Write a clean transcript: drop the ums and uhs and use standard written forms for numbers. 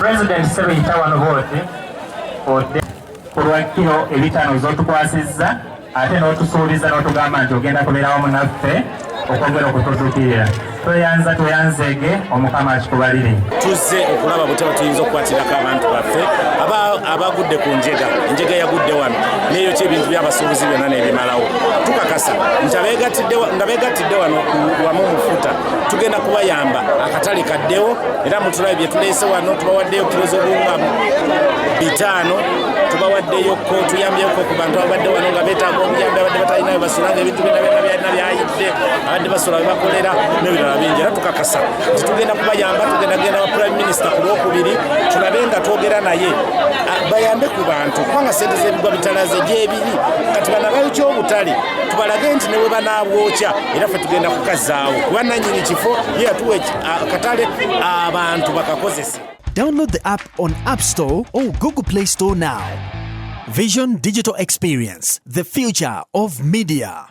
President Sebiyita wano booti odde ku lwa kilo ebitaano z'otukwasizza ate n'otusuubiza n'otugamba nti ogenda kubeera wamu naffe okwongera okututuukirira. Toyanzege Omukama akikubalire. Tuzze okulaba butaba tuyinza okukwatirako abantu baffe abagudde ku enjega yagudde wano neyo kyebintu by'abasuubuzi byonna n'ebimalawo. Tukakasa nti nga beegattidde wano wamu mufuta tugenda kubayamba akatale kaddewo era mutulabe bye tuleese wano tubawaddeyo kilo z'obuwunga 5 tubawaddeyoko tuyambyeko ku bantu abadde wano nga beetaaga obuyambi abadde batalinayo basulanga ebintu byonna byonna byayidde abadde basula we bakolera n'ebirala bingi era tukakasa nti tugenda kubayamba tugenda wa Prime Minister ku Lwokubiri tulabe nga twogera naye bayambe ku bantu kubanga ssente z'ebigwa bitalaze gyebiri kati banabayo ky'obutale tubalage nti newe banaabwokya era ffe tugenda kukazaawo kuba nannyini kifo ye yatuwa akatale abantu bakakozese. Download the app on App Store or Google Play Store now. Vision Digital Experience, the future of media.